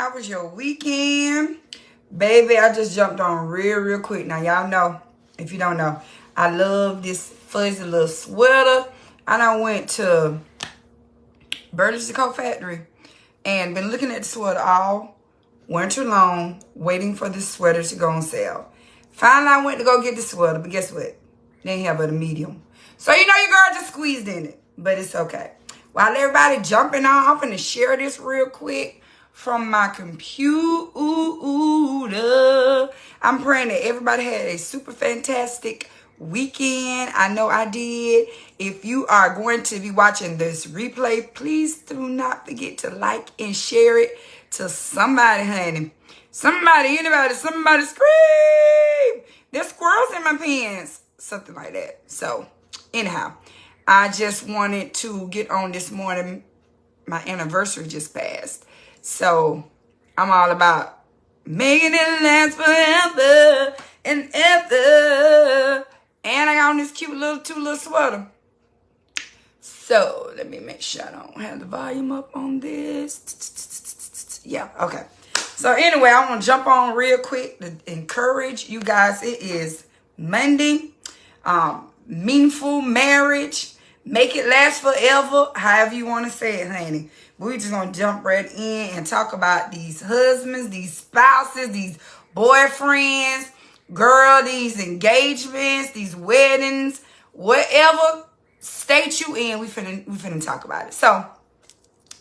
How was your weekend? Baby, I just jumped on real quick. Now, y'all know, if you don't know, I love this fuzzy little sweater. And I went to Burley's Coat Factory and been looking at the sweater all winter long, waiting for this sweater to go on sale. Finally, I went to go get the sweater, but guess what? They ain't have but a medium. So, you know your girl just squeezed in it, but it's okay. While everybody jumping on, I'm going to share this real quick from my computer. I'm praying that everybody had a super fantastic weekend. I know I did. If you are going to be watching this replay, please do not forget to like and share it to somebody, honey. Somebody, anybody, somebody scream. There's squirrels in my pants. Something like that. So, anyhow, I just wanted to get on this morning. My anniversary just passed. So, I'm all about making it last forever and ever. And I got on this cute little two-little sweater. So, let me make sure I don't have the volume up on this. Yeah, okay. So, anyway, I want to jump on real quick to encourage you guys. It is Monday. Meaningful marriage. Make it last forever. However you want to say it, honey. We're just going to jump right in and talk about these husbands, these spouses, these boyfriends, girl, these engagements, these weddings, whatever state you in, we finna talk about it. So,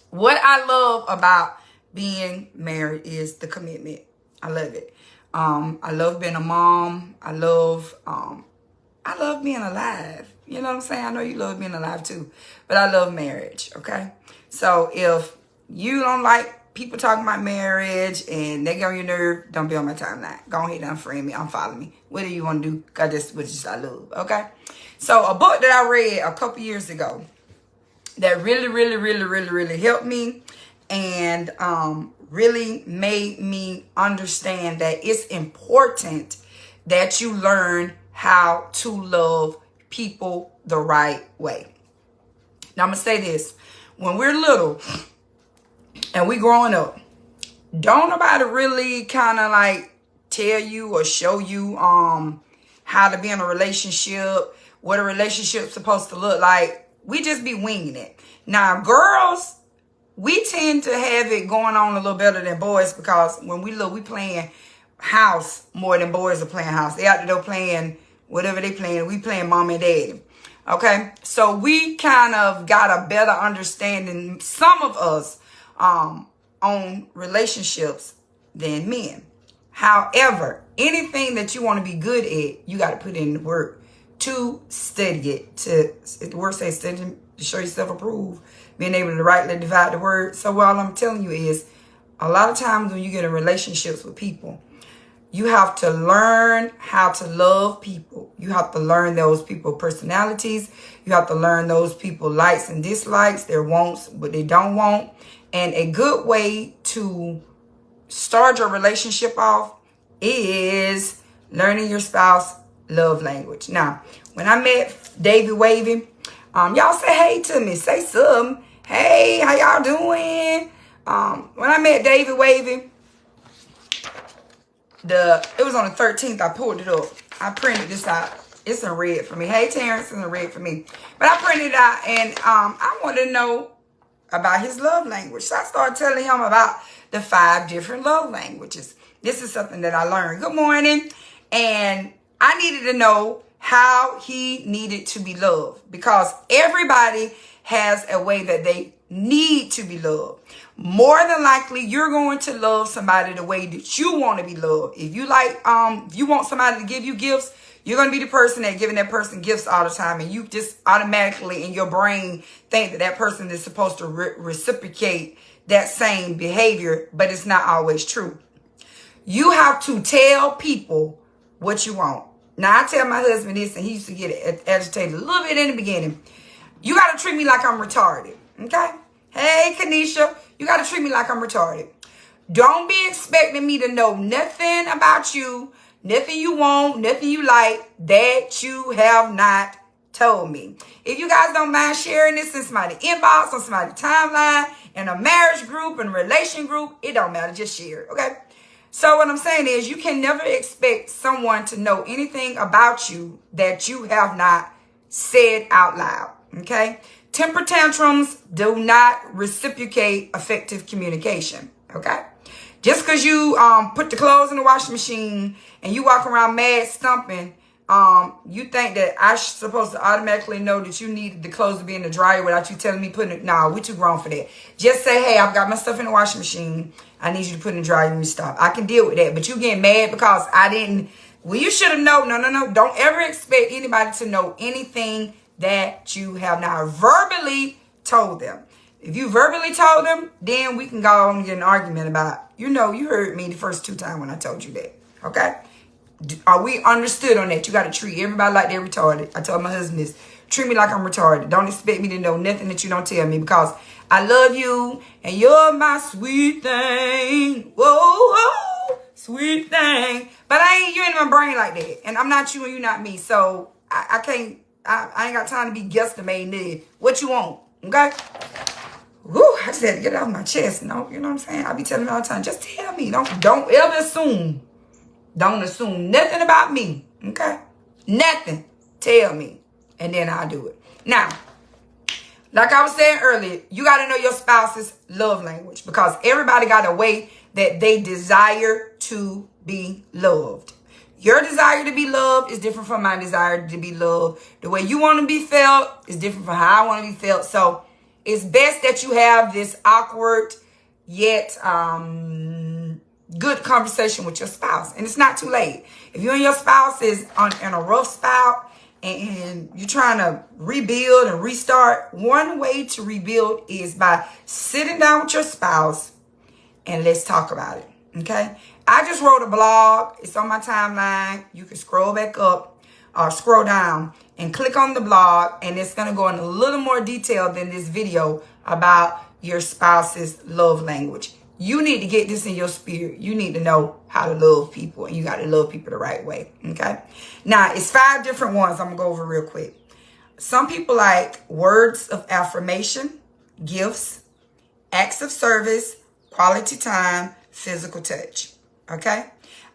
what I love about being married is the commitment. I love it. I love being a mom. I love being alive. You know what I'm saying? I know you love being alive too. But I love marriage, okay? So if you don't like people talking about marriage and they get on your nerve, don't be on my timeline. Go ahead and unfriend me, unfollow me. Whatever you want to do, because that's what just I love, okay? So a book that I read a couple years ago that really helped me and really made me understand that it's important that you learn how to love people the right way. Now, I'm going to say this. When we're little and we growing up, don't nobody really kind of like tell you or show you how to be in a relationship, what a relationship's supposed to look like. We just be winging it. Now, girls, we tend to have it going on a little better than boys because when we look, we playing house more than boys are playing house. They out there playing whatever they playing. We playing mom and daddy. Okay, so we kind of got a better understanding, some of us, on relationships than men. However, anything that you want to be good at, you got to put in the work to study it. The word says study to show yourself approved, being able to rightly divide the word. So what I'm telling you is, a lot of times when you get in relationships with people, you have to learn how to love people. You have to learn those people's personalities. You have to learn those people's likes and dislikes, their wants, what they don't want. And a good way to start your relationship off is learning your spouse's love language. Now, when I met David Wavy, y'all say hey to me. Say something. Hey, how y'all doing? When I met David Wavy, it was on the 13th. I pulled it up. I printed this out. It's in red for me. Hey, Terrence, it's in red for me. But I printed it out, and I wanted to know about his love language. So I started telling him about the 5 different love languages. This is something that I learned. Good morning. And I needed to know how he needed to be loved, because everybody has a way that they need to be loved. More than likely, you're going to love somebody the way that you want to be loved. If you like, if you want somebody to give you gifts, you're going to be the person that giving that person gifts all the time. And you just automatically in your brain think that person is supposed to reciprocate that same behavior, but it's not always true. You have to tell people what you want. Now, I tell my husband this, and he used to get agitated a little bit in the beginning. You got to treat me like I'm retarded, okay? Hey, Kanisha, you got to treat me like I'm retarded. Don't be expecting me to know nothing about you, nothing you want, nothing you like that you have not told me. If you guys don't mind sharing this in somebody's inbox, on somebody's timeline, in a marriage group, in a relation group, it don't matter. Just share it, okay? So what I'm saying is you can never expect someone to know anything about you that you have not said out loud, okay? Temper tantrums do not reciprocate effective communication, okay? Just because you put the clothes in the washing machine and you walk around mad stumping, you think that I'm supposed to automatically know that you need the clothes to be in the dryer without you telling me putting it. No, we too grown for that. Just say, hey, I've got my stuff in the washing machine. I need you to put it in the dryer when you stop. I can deal with that. But you getting mad because I didn't. Well, you should have known. No. Don't ever expect anybody to know anything that you have not verbally told them. If you verbally told them, then we can go and get an argument about, you heard me the first 2 times when I told you that. Okay? Are we understood on that? You got to treat everybody like they're retarded. I told my husband this. Treat me like I'm retarded. Don't expect me to know nothing that you don't tell me because I love you and you're my sweet thing. Whoa, sweet thing. But you ain't in my brain like that. And I'm not you and you not me. So I can't, I ain't got time to be guesstimating this. What you want? Okay? Woo, I just had to get it off my chest. No, you know what I'm saying? I be telling you all the time, just tell me. Don't ever assume. Don't assume nothing about me, okay? Nothing. Tell me, and then I'll do it. Now, like I was saying earlier, you got to know your spouse's love language because everybody got a way that they desire to be loved. Your desire to be loved is different from my desire to be loved. The way you want to be felt is different from how I want to be felt. So it's best that you have this awkward yet good conversation with your spouse. And it's not too late. If you and your spouse is in a rough spout and you're trying to rebuild and restart, one way to rebuild is by sitting down with your spouse and let's talk about it. Okay? I just wrote a blog. It's on my timeline. You can scroll back up or scroll down and click on the blog, and it's going to go in a little more detail than this video about your spouse's love language. You need to get this in your spirit. You need to know how to love people, and you got to love people the right way, okay? Now, it's 5 different ones I'm going to go over real quick. Some people like words of affirmation, gifts, acts of service, quality time, physical touch, okay?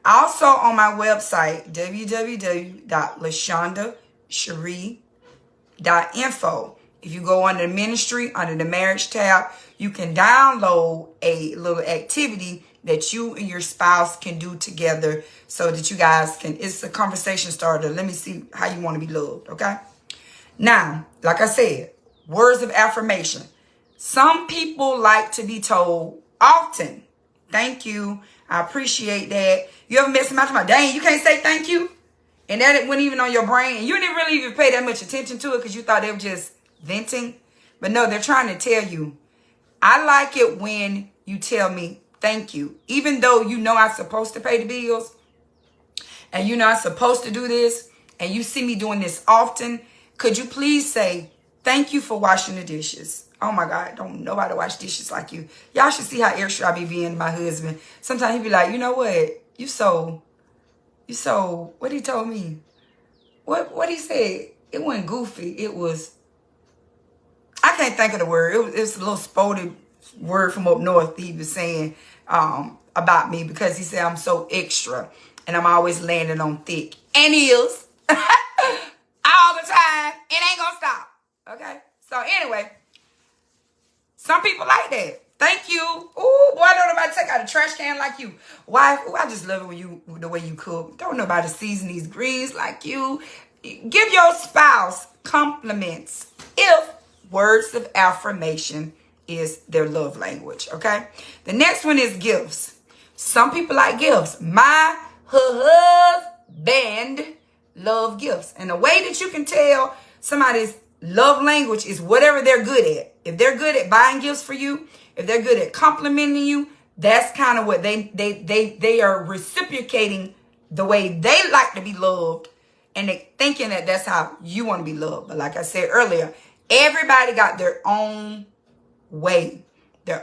Also on my website, www.lashondacherie.info. If you go under the ministry, under the marriage tab, you can download a little activity that you and your spouse can do together so that you guys can, it's a conversation starter. Let me see how you want to be loved, okay? Now, like I said, words of affirmation. Some people like to be told often, thank you, I appreciate that. You ever met somebody about, dang, you can't say thank you? And that it wasn't even on your brain. And you didn't really even pay that much attention to it because you thought they were just venting. But no, they're trying to tell you, I like it when you tell me thank you. Even though you know I'm supposed to pay the bills and you know I'm supposed to do this and you see me doing this often, could you please say thank you for washing the dishes? Oh my God, don't nobody wash dishes like you. Y'all should see how extra I be being my husband. Sometimes he be like, you know what? You so, what he told me? What he said? It wasn't goofy. It was, I can't think of the word. It was a little sporty word from up north he was saying about me because he said I'm so extra and I'm always landing on thick. And he is. All the time. It ain't gonna stop. Okay? So anyway, some people like that. Thank you. Ooh, boy, don't nobody take out a trash can like you. Wife, ooh, I just love it when the way you cook. Don't nobody season these greens like you. Give your spouse compliments if words of affirmation is their love language, okay? The next one is gifts. Some people like gifts. My husband love gifts. And the way that you can tell somebody's love language is whatever they're good at. If they're good at buying gifts for you, if they're good at complimenting you, that's kind of what they are reciprocating the way they like to be loved, and they thinking that that's how you want to be loved. But like I said earlier, everybody got their own way they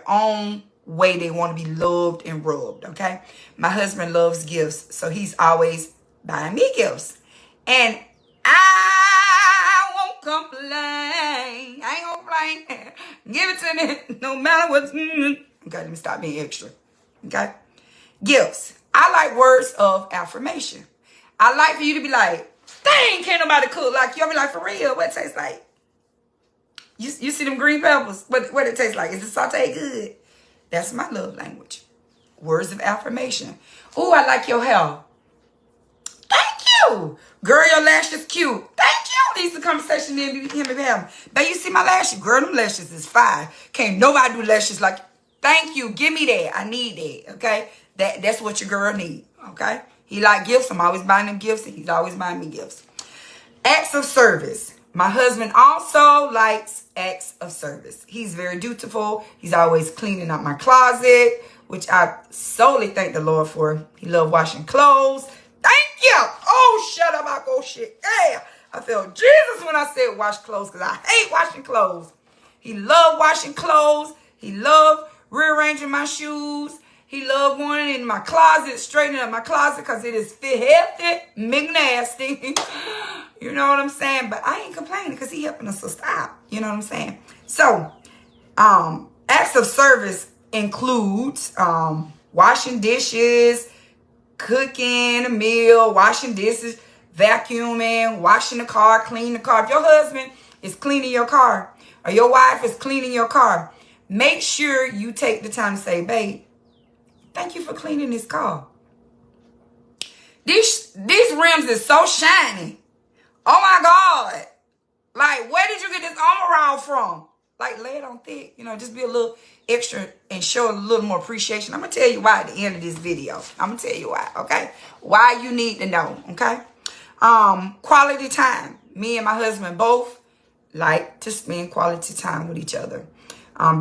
want to be loved and rubbed, okay? My husband loves gifts, so he's always buying me gifts. And I complain. I ain't gonna complain. Give it to me no matter what. Okay, let me stop being extra. Okay? Gifts. I like words of affirmation. I like for you to be like, dang, can't nobody cook like you. I'll be like, for real, what it tastes like? You see them green peppers? What it tastes like? Is it sauteed good? That's my love language. Words of affirmation. Oh, I like your hair. Thank you. Girl, your lashes cute. Thank you. These are conversations him and me having. Now you see my lashes? Girl, them lashes is fire. Can't nobody do lashes like, thank you. Give me that. I need that. Okay? That's what your girl need. Okay? He like gifts. I'm always buying him gifts, and he's always buying me gifts. Acts of service. My husband also likes acts of service. He's very dutiful. He's always cleaning up my closet, which I solely thank the Lord for. He loves washing clothes. Thank you. Oh, shut up. I go shit. Yeah. I felt Jesus when I said wash clothes because I hate washing clothes. He loved washing clothes. He loved rearranging my shoes. He loved going in my closet, straightening up my closet because it is fit hefty, McNasty. You know what I'm saying? But I ain't complaining because he helping us to stop. You know what I'm saying? So, acts of service includes washing dishes, cooking a meal, washing dishes, vacuuming, washing the car, cleaning the car. If your husband is cleaning your car or your wife is cleaning your car, make sure you take the time to say, babe, thank you for cleaning this car. These rims is so shiny. Oh my God. Like, where did you get this armor all from? Like, lay it on thick. You know, just be a little extra and show a little more appreciation. I'm going to tell you why at the end of this video. I'm going to tell you why, okay? Why you need to know, okay? Quality time. Me and my husband both like to spend quality time with each other.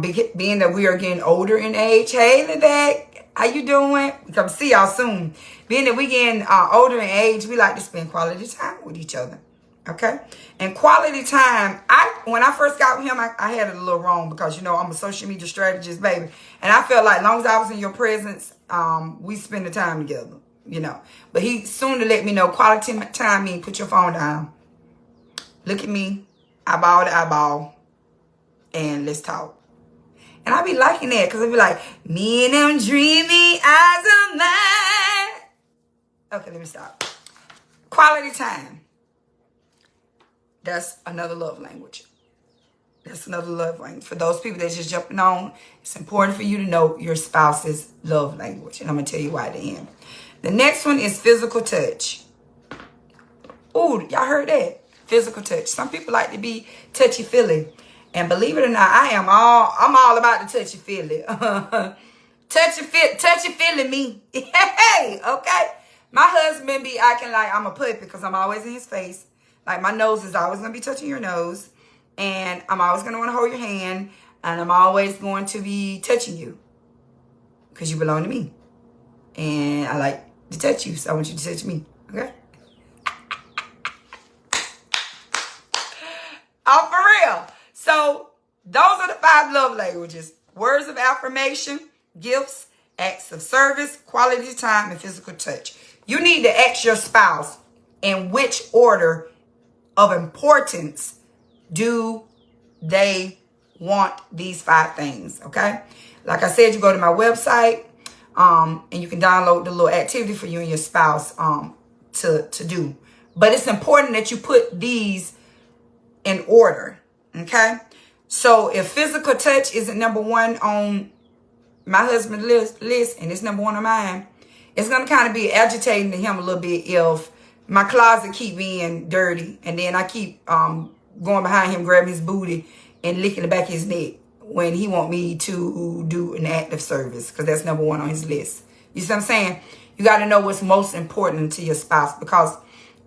Being that we are getting older in age. Hey, Levesque, how you doing? We come see y'all soon. Being that we getting older in age, we like to spend quality time with each other. Okay? And quality time, when I first got with him, I had it a little wrong because, you know, I'm a social media strategist, baby. And I felt like as long as I was in your presence, we spend the time together, you know. But he soon to let me know quality time means put your phone down. Look at me, eyeball to eyeball, and let's talk. And I be liking that because I be like, me and them dreamy eyes of mine. Okay, let me stop. Quality time. That's another love language. That's another love language. For those people that's just jumping on, it's important for you to know your spouse's love language. And I'm going to tell you why at the end. The next one is physical touch. Ooh, y'all heard that? Physical touch. Some people like to be touchy-feely. And believe it or not, I'm all about the touchy-feely. Touchy-feely me. Hey, okay? My husband be acting like I'm a puppy because I'm always in his face. Like, my nose is always going to be touching your nose. And I'm always going to want to hold your hand. And I'm always going to be touching you. Because you belong to me. And I like to touch you. So I want you to touch me. Okay? Oh, for real. So, those are the 5 love languages. Words of affirmation, gifts, acts of service, quality time, and physical touch. You need to ask your spouse in which order of importance do they want these 5 things, okay? Like I said, you go to my website, and you can download the little activity for you and your spouse to do. But it's important that you put these in order, okay? So if physical touch isn't number 1 on my husband's list and it's number 1 on mine, it's going to kind of be agitating to him a little bit if my closet keep being dirty and then I keep going behind him, grabbing his booty and licking the back of his neck when he want me to do an act of service, because that's number 1 on his list. You see what I'm saying? You got to know what's most important to your spouse, because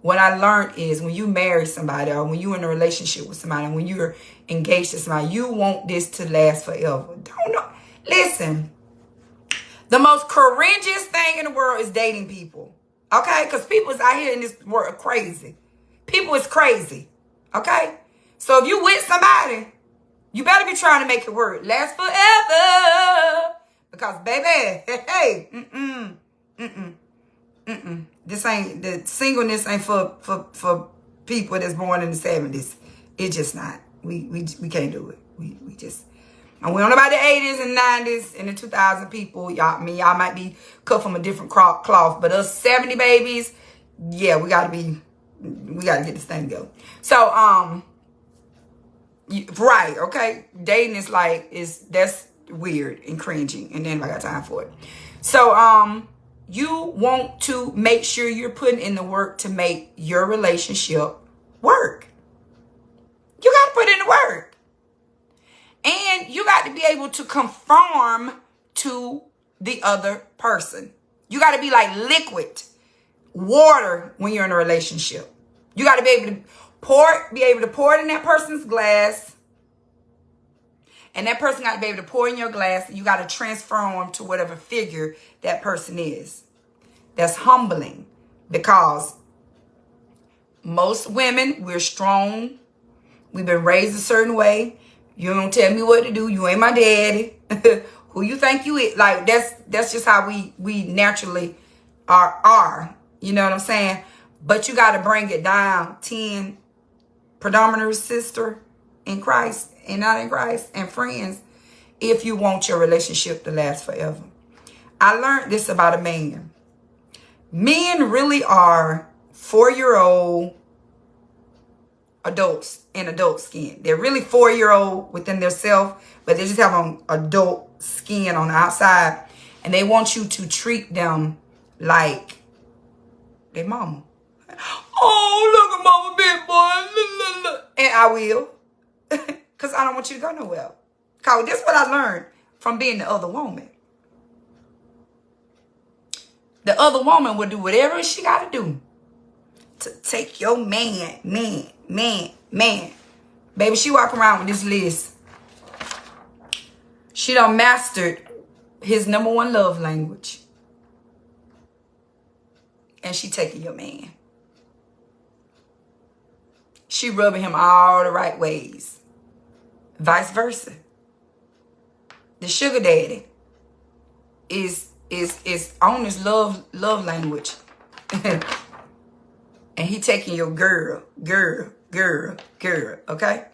what I learned is when you marry somebody or when you're in a relationship with somebody, when you're engaged to somebody, you want this to last forever. Don't know. Listen, the most cringiest thing in the world is dating people. Okay? Because people is out here in this world crazy. People is crazy. Okay? So if you with somebody, you better be trying to make it work. Last forever. Because, baby, hey, this ain't, the singleness ain't for people that's born in the 70s. It's just not. We can't do it. We just, and we don't know about the 80s and 90s and the 2000 people. Y'all might be cut from a different cloth, but us 70 babies, yeah, we gotta get this thing going. So, right, okay. Dating is like, that's weird and cringy, and then I got time for it. So, you want to make sure you're putting in the work to make your relationship work. You got to put in the work. And you got to be able to conform to the other person. You got to be like liquid water when you're in a relationship. You got to be able to pour it in that person's glass. And that person got to be able to pour in your glass. And you got to transform to whatever figure that person is. That's humbling, because most women, we're strong. We've been raised a certain way. You don't tell me what to do. You ain't my daddy. Who you think you is? Like, that's just how we naturally are. You know what I'm saying? But you got to bring it down 10 predominant sister in Christ and not in Christ and friends if you want your relationship to last forever. I learned this about a man. Men really are 4-year-old adults in adult skin. They're really 4-year-old within themselves, but they just have an adult skin on the outside. And they want you to treat them like their mama. Oh, look at mama big boy. And I will. Because I don't want you to go nowhere. Because this is what I learned from being the other woman. The other woman will do whatever she got to do to take your man. Baby, she walk around with this list. She done mastered his #1 love language. And she taking your man. She rubbing him all the right ways. Vice versa. The sugar daddy is on his love language. And he taking your girl, okay?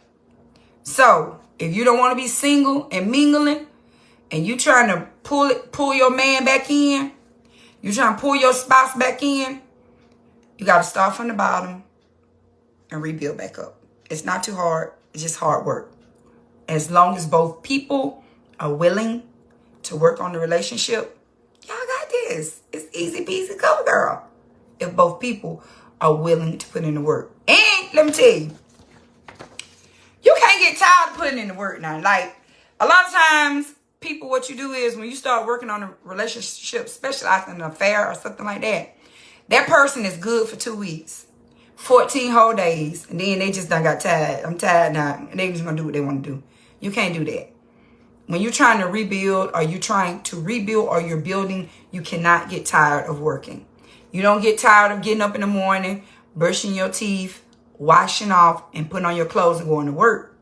So, if you don't want to be single and mingling, and you trying to pull your man back in, you trying to pull your spouse back in, you got to start from the bottom and rebuild back up. It's not too hard. It's just hard work. As long as both people are willing to work on the relationship, y'all got this. It's easy peasy, cover girl. If both people are willing to put in the work. And let me tell you, you can't get tired of putting in the work now. Like, a lot of times, people, what you do is when you start working on a relationship, especially after an affair or something like that, that person is good for 2 weeks, 14 whole days, and then they just done got tired. I'm tired now, and they just gonna do what they want to do. You can't do that. When you're trying to rebuild, or you're building, you cannot get tired of working. You don't get tired of getting up in the morning, brushing your teeth, washing off, and putting on your clothes and going to work.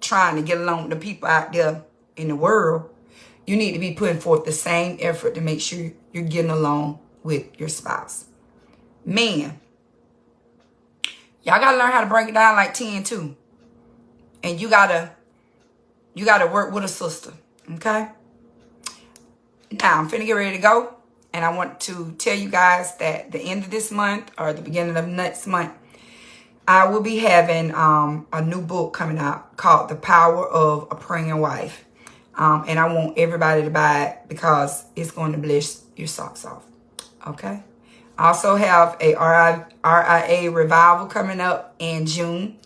Trying to get along with the people out there in the world. You need to be putting forth the same effort to make sure you're getting along with your spouse. Men, y'all got to learn how to break it down like 10 too. And you got to work with a sister, okay? Now, I'm finna get ready to go. And I want to tell you guys that the end of this month or the beginning of next month, I will be having a new book coming out called The Power of a Praying Wife. And I want everybody to buy it because it's going to bless your socks off. Okay? I also have a RIA revival coming up in June.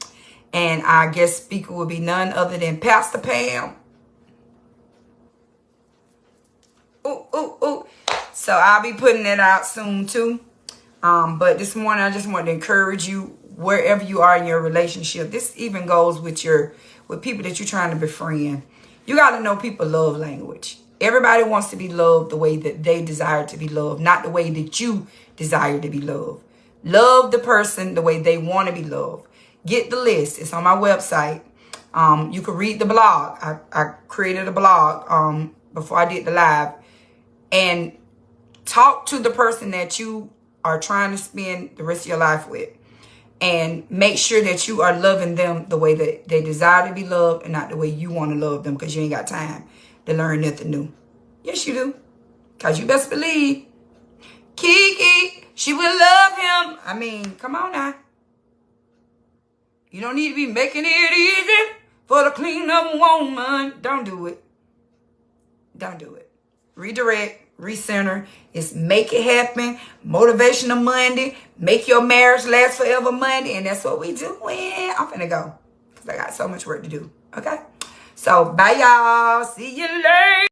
And our guest speaker will be none other than Pastor Pam. Ooh. So I'll be putting it out soon too. But this morning I just want to encourage you wherever you are in your relationship. This even goes with people that you're trying to befriend. You got to know people's love language. Everybody wants to be loved the way that they desire to be loved, not the way that you desire to be loved. Love the person the way they want to be loved. Get the list. It's on my website. You can read the blog. I created a blog before I did the live. And talk to the person that you are trying to spend the rest of your life with. and make sure that you are loving them the way that they desire to be loved and not the way you want to love them, because you ain't got time to learn nothing new. Yes, you do. Because you best believe Kiki, she will love him. I mean, come on now. You don't need to be making it easy for the clean up woman. Don't do it. Don't do it. Redirect, recenter. It's make it happen. Motivational Monday. Make your marriage last forever Monday. And that's what we do. I'm finna go, because I got so much work to do. Okay? So, bye, y'all. See you later.